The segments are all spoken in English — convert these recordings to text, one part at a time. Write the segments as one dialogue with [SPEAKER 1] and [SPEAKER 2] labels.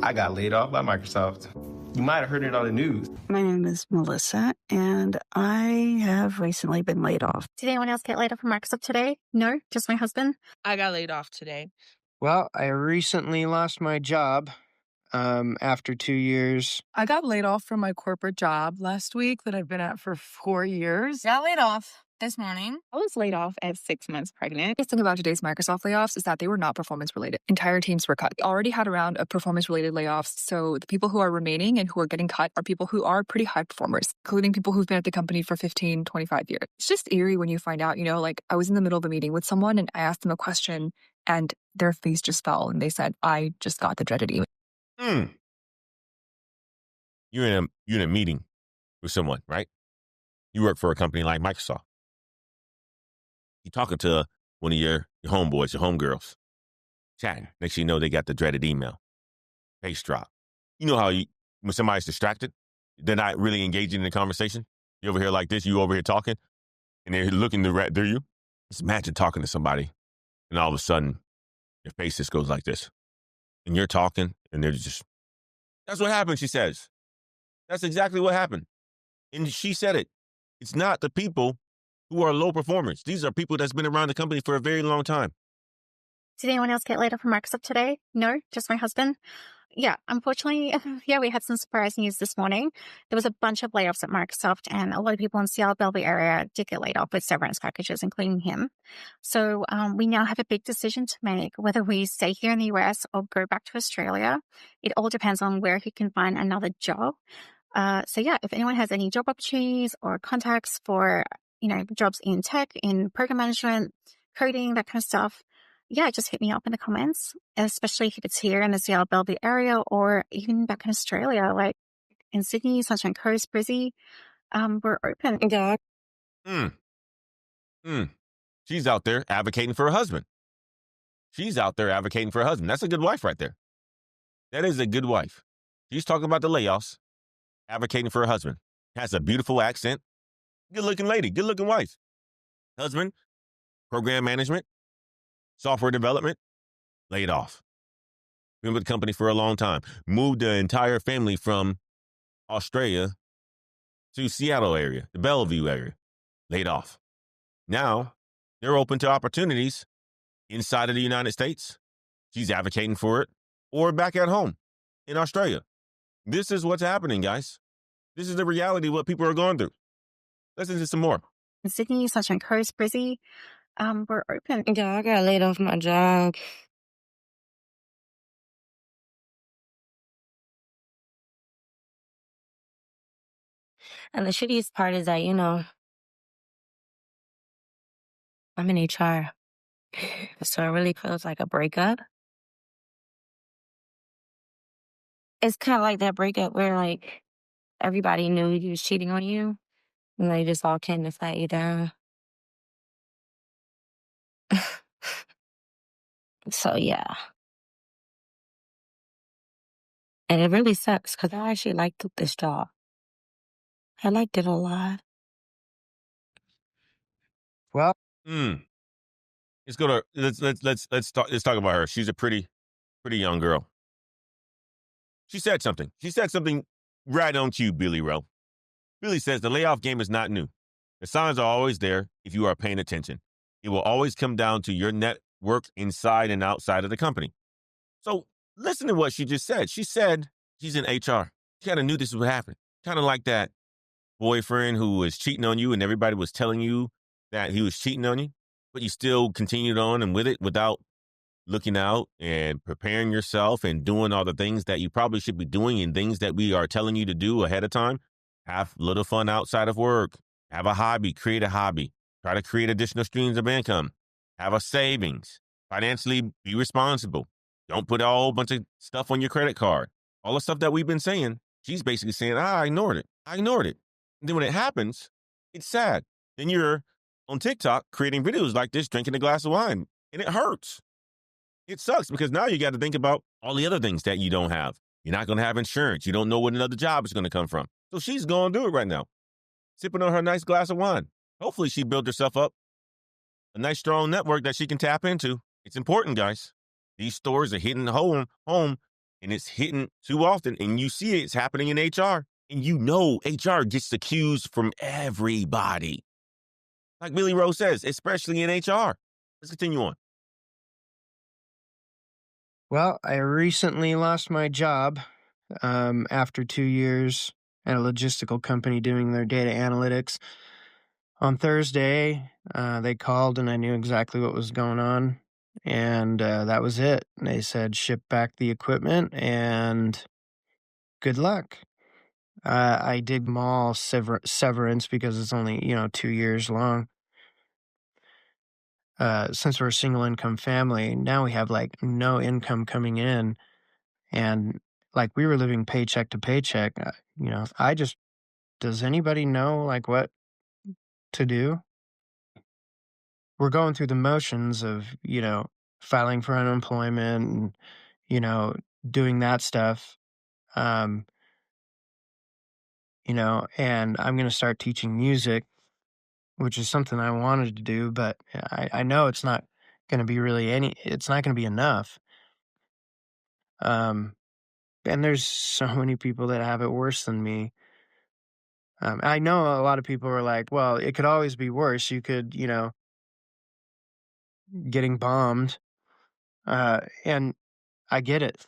[SPEAKER 1] I got laid off by Microsoft. You might have heard it on the news.
[SPEAKER 2] My name is Melissa, and I have recently been laid off.
[SPEAKER 3] Did anyone else get laid off from Microsoft today? No, just my husband.
[SPEAKER 4] I got laid off today.
[SPEAKER 5] Well, I recently lost my job after 2 years.
[SPEAKER 6] I got laid off from my corporate job last week that I've been at for 4 years.
[SPEAKER 7] Got laid off this morning.
[SPEAKER 8] I was laid off at 6 months pregnant. The thing about today's Microsoft layoffs is that they were not performance related. Entire teams were cut. We already had a round of performance related layoffs. So the people who are remaining and who are getting cut are people who are pretty high performers, including people who've been at the company for 15, 25 years. It's just eerie when you find out, like I was in the middle of a meeting with someone and I asked them a question and their face just fell and they said, I just got the dreaded email.
[SPEAKER 9] You're in a meeting with someone, right? You work for a company like Microsoft. You're talking to one of your homeboys, your homegirls, chatting. Next thing you know, they got the dreaded email. Face drop. You know how when somebody's distracted, they're not really engaging in the conversation. You over here like this, you over here talking, and they're looking through you. Just imagine talking to somebody, and all of a sudden, your face just goes like this. And you're talking, and they're just, that's what happened, she says. That's exactly what happened. And she said it. It's not the people who are low performers. These are people that's been around the company for a very long time.
[SPEAKER 3] Did anyone else get laid off from Microsoft today? No, just my husband. Yeah, unfortunately, we had some surprise news this morning. There was a bunch of layoffs at Microsoft, and a lot of people in Seattle, Bellevue area did get laid off with severance packages, including him. So we now have a big decision to make, whether we stay here in the US or go back to Australia. It all depends on where he can find another job. If anyone has any job opportunities or contacts for, jobs in tech, in program management, coding, that kind of stuff, just hit me up in the comments, especially if it's here in the Seattle, Bellevue area or even back in Australia, like in Sydney, Sunshine Coast, Brizzy. We're open.
[SPEAKER 9] She's out there advocating for her husband. That's a good wife right there. That is a good wife. She's talking about the layoffs, advocating for her husband. Has a beautiful accent. Good-looking lady, good-looking wife. Husband, program management, software development, laid off. Been with the company for a long time. Moved the entire family from Australia to Seattle area, the Bellevue area. Laid off. Now, they're open to opportunities inside of the United States. She's advocating for it. Or back at home in Australia. This is what's happening, guys. This is the reality of what people are going through. Listen to some more.
[SPEAKER 3] In Sydney, Sunshine Coast, Brizzy, we're open.
[SPEAKER 7] Yeah, I got laid off my job. And the shittiest part is that, I'm in HR. So it really feels like a breakup. It's kind of like that breakup where, like, everybody knew he was cheating on you, and they just all came to let you down. So, yeah. And it really sucks because I actually liked this job. I liked it a lot.
[SPEAKER 5] Well,
[SPEAKER 9] Let's go to let's talk about her. She's a pretty young girl. She said something. Right on cue, Billy Rowe. Billy says the layoff game is not new. The signs are always there if you are paying attention. It will always come down to your network inside and outside of the company. So listen to what she just said. She said she's in HR. She kind of knew this would happen. Kind of like that boyfriend who was cheating on you and everybody was telling you that he was cheating on you, but you still continued on and with it without looking out and preparing yourself and doing all the things that you probably should be doing and things that we are telling you to do ahead of time. Have a little fun outside of work. Have a hobby. Create a hobby. Try to create additional streams of income. Have a savings. Financially be responsible. Don't put a whole bunch of stuff on your credit card. All the stuff that we've been saying, she's basically saying, I ignored it. And then when it happens, it's sad. Then you're on TikTok creating videos like this, drinking a glass of wine, and it hurts. It sucks because now you got to think about all the other things that you don't have. You're not going to have insurance. You don't know what another job is going to come from. So she's going to do it right now, sipping on her nice glass of wine. Hopefully she built herself up a nice, strong network that she can tap into. It's important, guys. These stores are hitting home and it's hitting too often, and you see it's happening in HR, and you know HR gets the cues from everybody. Like Billy Rose says, especially in HR. Let's continue on.
[SPEAKER 5] Well, I recently lost my job after 2 years at a logistical company doing their data analytics. On Thursday, they called and I knew exactly what was going on. And that was it. They said, ship back the equipment and good luck. I did mall severance because it's only, 2 years long. Since we're a single income family, now we have like no income coming in. And like we were living paycheck to paycheck. Does anybody know like what to do? We're going through the motions of, filing for unemployment and, doing that stuff. Um, and I'm going to start teaching music, which is something I wanted to do, but I know it's not going to be it's not going to be enough. And there's so many people that have it worse than me. I know a lot of people are like, well, it could always be worse. You could, getting bombed. And I get it.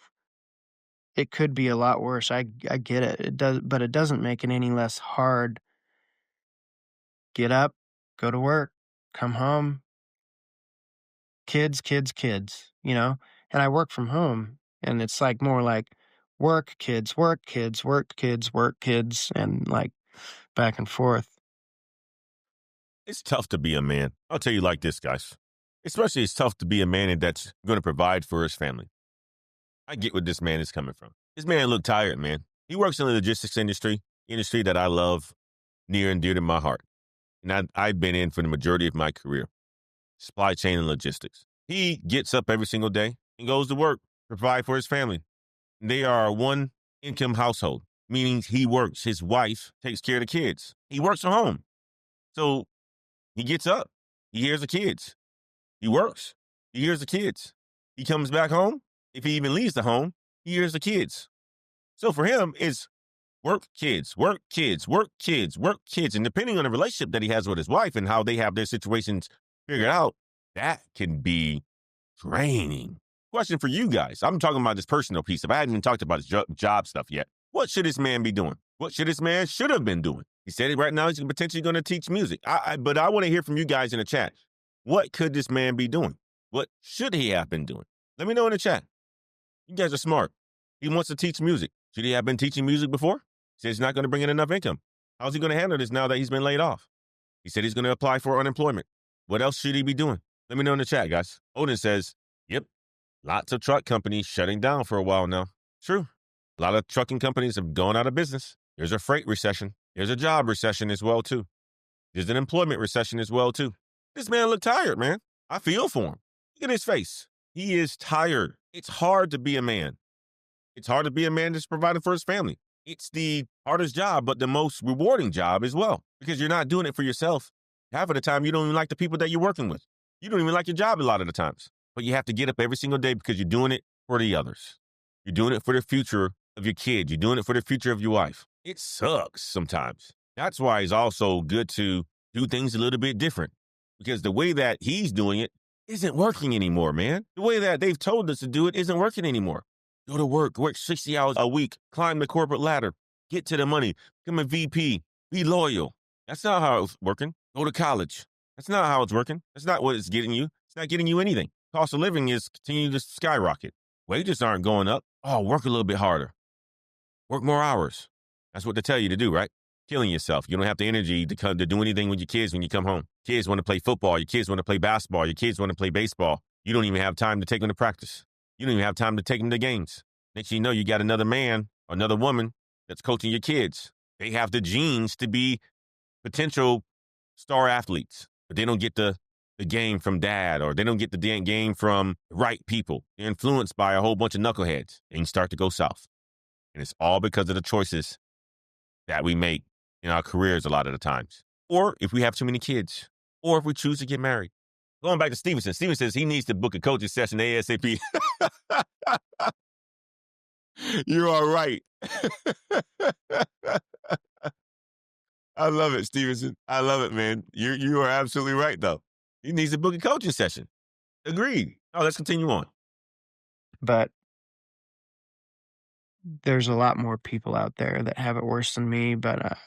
[SPEAKER 5] It could be a lot worse. I get it. It does, but it doesn't make it any less hard. Get up, go to work, come home. Kids, and I work from home, and it's like more like work, kids, work, kids, work, kids, work, kids, and like back and forth.
[SPEAKER 9] It's tough to be a man. I'll tell you like this, guys. Especially it's tough to be a man that's going to provide for his family. I get where this man is coming from. This man looked tired, man. He works in the logistics industry that I love near and dear to my heart. And I've been in for the majority of my career. Supply chain and logistics. He gets up every single day and goes to work, provide for his family. They are a one-income household, meaning he works. His wife takes care of the kids. He works from home. So he gets up. He hears the kids. He works. He hears the kids. He comes back home. If he even leaves the home, he hears the kids. So for him, it's work, kids, work, kids, work, kids, work, kids. And depending on the relationship that he has with his wife and how they have their situations figured out, that can be draining. Question for you guys. I'm talking about this personal piece. If I hadn't even talked about his job stuff yet, what should this man be doing? What should this man should have been doing? He said it right now. He's potentially going to teach music. But I want to hear from you guys in the chat. What could this man be doing? What should he have been doing? Let me know in the chat. You guys are smart. He wants to teach music. Should he have been teaching music before? He said he's not going to bring in enough income. How's he going to handle this now that he's been laid off? He said he's going to apply for unemployment. What else should he be doing? Let me know in the chat, guys. Odin says, yep, lots of truck companies shutting down for a while now. True. A lot of trucking companies have gone out of business. There's a freight recession. There's a job recession as well, too. There's an employment recession as well, too. This man looked tired, man. I feel for him. Look at his face. He is tired. It's hard to be a man. It's hard to be a man that's providing for his family. It's the hardest job, but the most rewarding job as well, because you're not doing it for yourself. Half of the time, you don't even like the people that you're working with. You don't even like your job a lot of the times, but you have to get up every single day because you're doing it for the others. You're doing it for the future of your kid. You're doing it for the future of your wife. It sucks sometimes. That's why it's also good to do things a little bit different, because the way that he's doing it isn't working anymore, man. The way that they've told us to do it isn't working anymore. Go to work 60 hours a week, climb the corporate ladder, get to the money, become a VP, be loyal. That's not how it's working. Go to college. That's not how it's working. That's not what it's getting you. It's not getting you anything. Cost of living is continuing to skyrocket. Wages aren't going up. Oh, work a little bit harder. Work more hours. That's what they tell you to do, right? Killing yourself. You don't have the energy to do anything with your kids when you come home. Kids want to play football. Your kids want to play basketball. Your kids want to play baseball. You don't even have time to take them to practice. You don't even have time to take them to games. Next thing you know, you got another man, another woman that's coaching your kids. They have the genes to be potential star athletes, but they don't get the game from dad, or they don't get the game from the right people. They're influenced by a whole bunch of knuckleheads. Things start to go south. And it's all because of the choices that we make in our careers a lot of the times. Or if we have too many kids, or if we choose to get married. Going back to Stevenson. Stevenson says he needs to book a coaching session ASAP. You are right. I love it, Stevenson. I love it, man. You are absolutely right, though. He needs to book a coaching session. Agreed. Oh, let's continue on.
[SPEAKER 5] But there's a lot more people out there that have it worse than me, but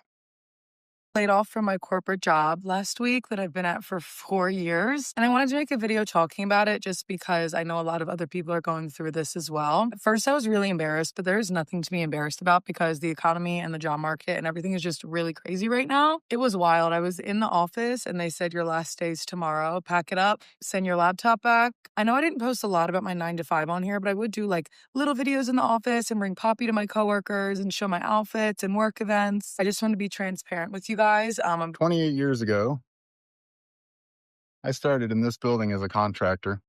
[SPEAKER 6] Laid off from my corporate job last week that I've been at for 4 years. And I wanted to make a video talking about it just because I know a lot of other people are going through this as well. At first, I was really embarrassed, but there's nothing to be embarrassed about because the economy and the job market and everything is just really crazy right now. It was wild. I was in the office and they said, your last day's tomorrow. Pack it up, send your laptop back. I know I didn't post a lot about my 9 to 5 on here, but I would do like little videos in the office and bring Poppy to my coworkers and show my outfits and work events. I just wanted to be transparent with you guys. I'm
[SPEAKER 4] 28 years ago, I started in this building as a contractor.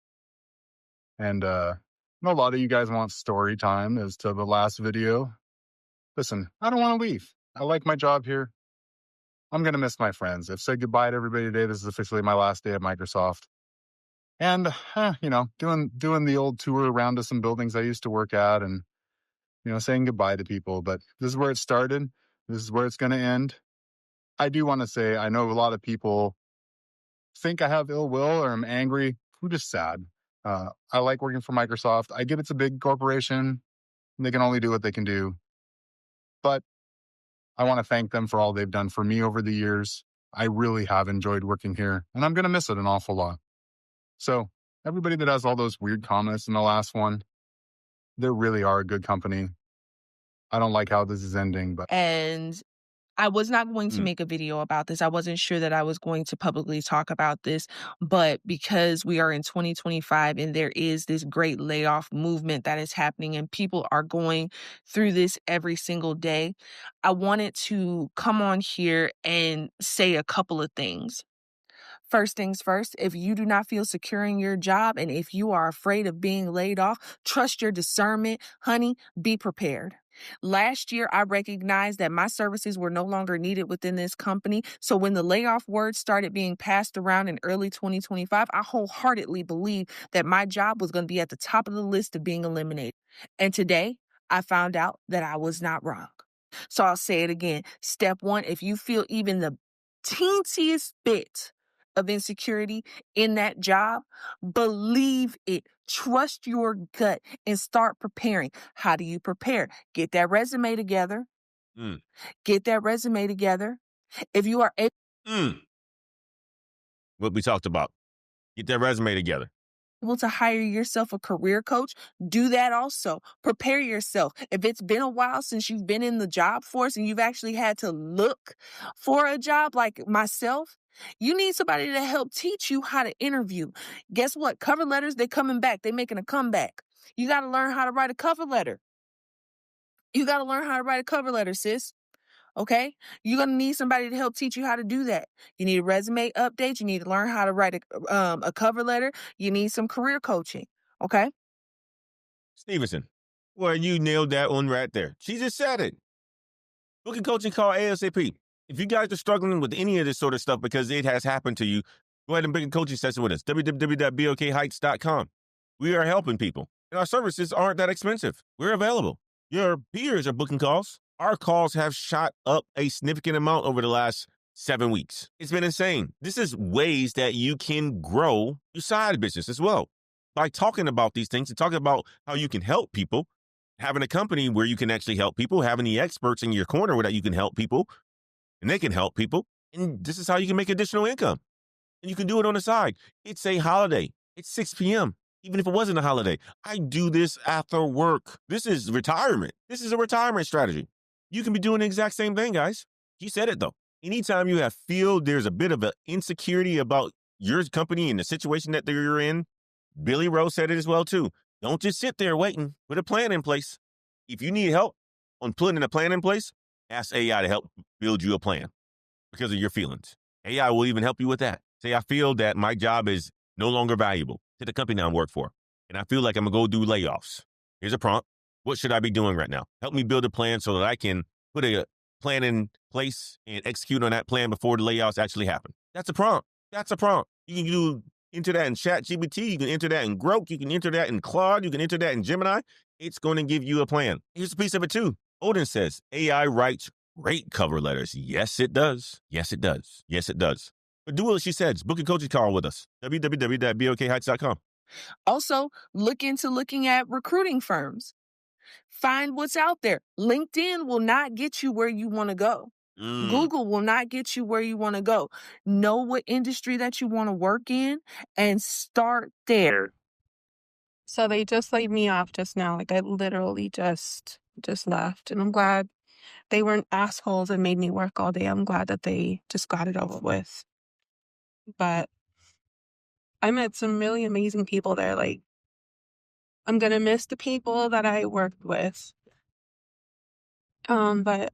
[SPEAKER 4] And I know a lot of you guys want story time as to the last video. Listen, I don't want to leave. I like my job here. I'm going to miss my friends. I've said goodbye to everybody today. This is officially my last day at Microsoft. And, doing the old tour around to some buildings I used to work at and, saying goodbye to people. But this is where it started. This is where it's going to end. I do want to say, I know a lot of people think I have ill will or I'm angry. I'm just sad. I like working for Microsoft. I get it's a big corporation. They can only do what they can do. But I want to thank them for all they've done for me over the years. I really have enjoyed working here, and I'm going to miss it an awful lot. So everybody that has all those weird comments in the last one, they really are a good company. I don't like how this is ending, but...
[SPEAKER 10] And I was not going to make a video about this. I wasn't sure that I was going to publicly talk about this, but because we are in 2025 and there is this great layoff movement that is happening and people are going through this every single day, I wanted to come on here and say a couple of things. First things first, if you do not feel secure in your job and if you are afraid of being laid off, trust your discernment. Honey, be prepared. Last year, I recognized that my services were no longer needed within this company. So when the layoff word started being passed around in early 2025, I wholeheartedly believed that my job was going to be at the top of the list of being eliminated. And today, I found out that I was not wrong. So I'll say it again. Step one, if you feel even the teensiest bit of insecurity in that job, believe it. Trust your gut and start preparing. How do you prepare? Get that resume together. Get that resume together. If you are
[SPEAKER 9] What we talked about. Get that resume together.
[SPEAKER 10] able to hire yourself a career coach, do that also. Prepare yourself. If it's been a while since you've been in the job force and you've actually had to look for a job like myself, you need somebody to help teach you how to interview. Guess what? Cover letters, they're coming back. They're making a comeback. You got to learn how to write a cover letter. You got to learn how to write a cover letter, sis. Okay? You're going to need somebody to help teach you how to do that. You need a resume update. You need to learn how to write a cover letter. You need some career coaching. Okay?
[SPEAKER 9] Stevenson, well, you nailed that one right there. She just said it. Book a coaching call ASAP. If you guys are struggling with any of this sort of stuff because it has happened to you, go ahead and book a coaching session with us. www.bokheights.com. We are helping people, and our services aren't that expensive. We're available. Your peers are booking calls. Our calls have shot up a significant amount over the last 7 weeks. It's been insane. This is ways that you can grow your side business as well. By talking about these things and talking about how you can help people, having a company where you can actually help people, having the experts in your corner where that you can help people, and they can help people. And this is how you can make additional income. And you can do it on the side. It's a holiday. It's 6 p.m. Even if it wasn't a holiday. I do this after work. This is retirement. This is a retirement strategy. You can be doing the exact same thing, guys. He said it, though. Anytime you feel there's a bit of an insecurity about your company and the situation that you're in, Billy Rose said it as well, too. Don't just sit there waiting. Put a plan in place. If you need help on putting a plan in place, ask AI to help build you a plan because of your feelings. AI will even help you with that. Say, I feel that my job is no longer valuable to the company I work for, and I feel like I'm going to go do layoffs. Here's a prompt. What should I be doing right now? Help me build a plan so that I can put a plan in place and execute on that plan before the layoffs actually happen. That's a prompt. That's a prompt. You can enter that in ChatGPT. You can enter that in Grok. You can enter that in Claude. You can enter that in Gemini. It's going to give you a plan. Here's a piece of it too. Odin says, AI writes great cover letters. Yes, it does. Yes, it does. Yes, it does. But do what she says. Book a coaching call with us. www.bokheights.com.
[SPEAKER 10] Also, look into looking at recruiting firms. Find what's out there. LinkedIn will not get you where you want to go. Google will not get you where you want to go. Know what industry that you want to work in and start there.
[SPEAKER 11] So they just laid me off just now. Like I literally just left. And I'm glad they weren't assholes and made me work all day. I'm glad that they just got it over with. But I met some really amazing people there. Like I'm gonna miss the people that I worked with. But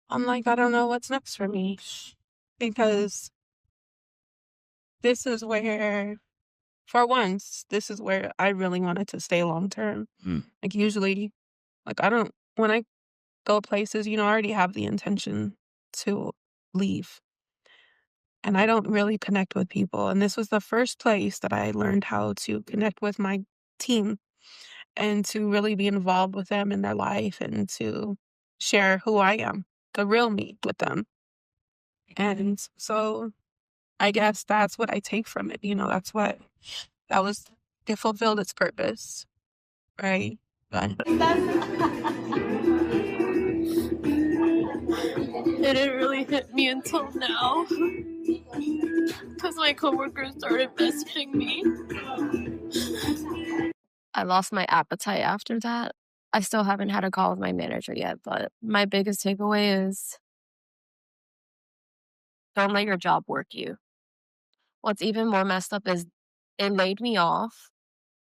[SPEAKER 11] I'm like, I don't know what's next for me. Because this is where, for once, this is where I really wanted to stay long term. Like usually, like when I go places, I already have the intention to leave. And I don't really connect with people. And this was the first place that I learned how to connect with my team and to really be involved with them in their life and to share who I am, the real me with them. And so I guess that's what I take from it. It fulfilled its purpose. Right? But
[SPEAKER 12] it didn't really hit me until now. Because my coworkers started messaging me.
[SPEAKER 7] I lost my appetite after that. I still haven't had a call with my manager yet, but my biggest takeaway is don't let your job work you. What's even more messed up is it laid me off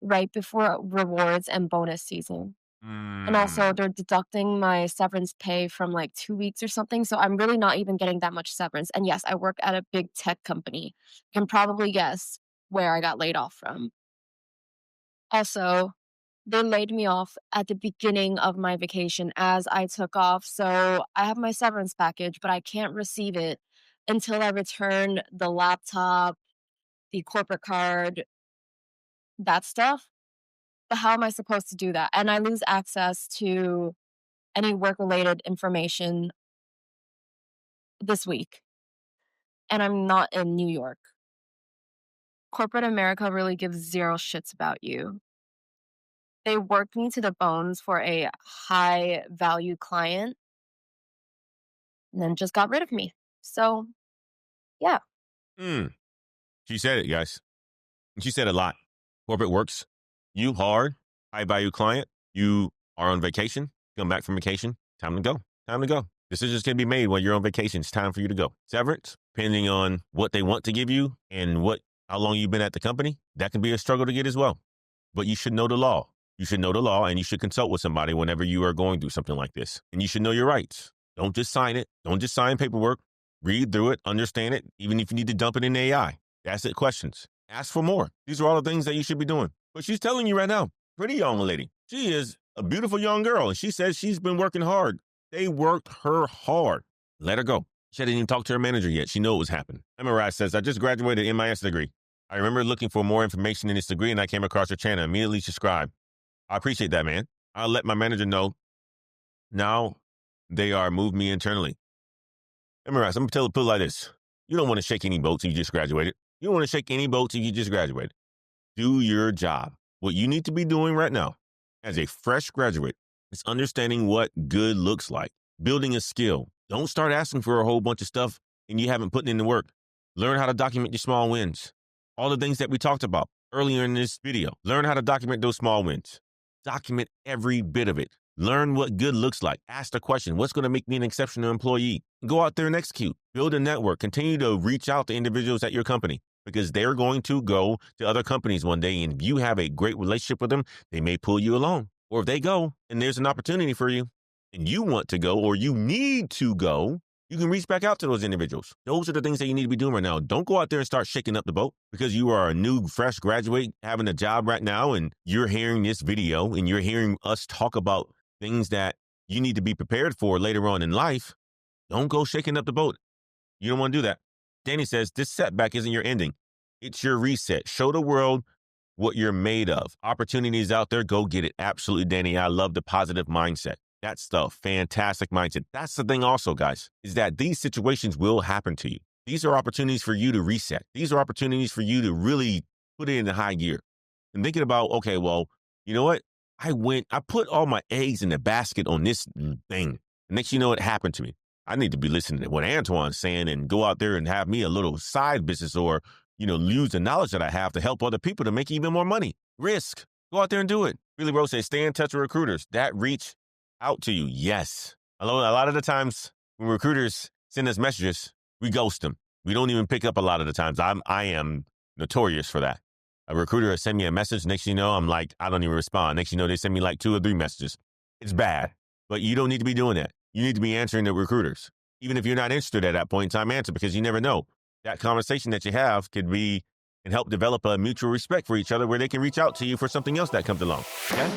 [SPEAKER 7] right before rewards and bonus season. And also they're deducting my severance pay from like 2 weeks or something. So I'm really not even getting that much severance. And yes, I work at a big tech company. You can probably guess where I got laid off from. Also, they laid me off at the beginning of my vacation as I took off. So I have my severance package, but I can't receive it until I return the laptop, the corporate card, that stuff. But how am I supposed to do that? And I lose access to any work-related information this week. And I'm not in New York. Corporate America really gives zero shits about you. They worked me to the bones for a high-value client and then just got rid of me. So, yeah.
[SPEAKER 9] She said it, guys. She said a lot. Corporate works you hard, high-value client. You are on vacation, come back from vacation, time to go. Time to go. Decisions can be made when you're on vacation. It's time for you to go. Severance, depending on what they want to give you and how long you've been at the company, that can be a struggle to get as well. But you should know the law. You should know the law, and you should consult with somebody whenever you are going through something like this. And you should know your rights. Don't just sign it. Don't just sign paperwork. Read through it, understand it, even if you need to dump it in AI. Ask it questions. Ask for more. These are all the things that you should be doing. But she's telling you right now, pretty young lady. She is a beautiful young girl, and she says she's been working hard. They worked her hard. Let her go. She hadn't even talked to her manager yet. She knew it was happening. Emma says, I just graduated an MIS degree. I remember looking for more information in this degree, and I came across your channel. Immediately subscribed. I appreciate that, man. I'll let my manager know. Now they are moved me internally. Emma, I'm going to put it like this. You don't want to shake any boats if you just graduated. You don't want to shake any boats if you just graduated. Do your job. What you need to be doing right now as a fresh graduate is understanding what good looks like, building a skill. Don't start asking for a whole bunch of stuff and you haven't put in the work. Learn how to document your small wins. All the things that we talked about earlier in this video. Learn how to document those small wins. Document every bit of it. Learn what good looks like. Ask the question, what's going to make me an exceptional employee? Go out there and execute. Build a network. Continue to reach out to individuals at your company because they're going to go to other companies one day. And if you have a great relationship with them, they may pull you along. Or if they go and there's an opportunity for you and you want to go or you need to go, you can reach back out to those individuals. Those are the things that you need to be doing right now. Don't go out there and start shaking up the boat because you are a new, fresh graduate having a job right now and you're hearing this video and you're hearing us talk about things that you need to be prepared for later on in life. Don't go shaking up the boat. You don't want to do that. Danny says, this setback isn't your ending. It's your reset. Show the world what you're made of. Opportunities out there, go get it. Absolutely, Danny. I love the positive mindset. That's the fantastic mindset. That's the thing also, guys, is that these situations will happen to you. These are opportunities for you to reset. These are opportunities for you to really put it in the high gear. And thinking about, okay, well, you know what? I put all my eggs in the basket on this thing. Next, you know, what happened to me. I need to be listening to what Antoine's saying and go out there and have me a little side business or, use the knowledge that I have to help other people to make even more money. Risk. Go out there and do it. Billy Rose says, stay in touch with recruiters that reach out to you. Yes. A lot of the times when recruiters send us messages, we ghost them. We don't even pick up a lot of the times. I am notorious for that. A recruiter will send me a message. Next thing you know, I'm like, I don't even respond. Next thing you know, they send me like 2 or 3 messages. It's bad. But you don't need to be doing that. You need to be answering the recruiters. Even if you're not interested at that point in time, answer, because you never know. That conversation that you have could be and help develop a mutual respect for each other where they can reach out to you for something else that comes along. Okay?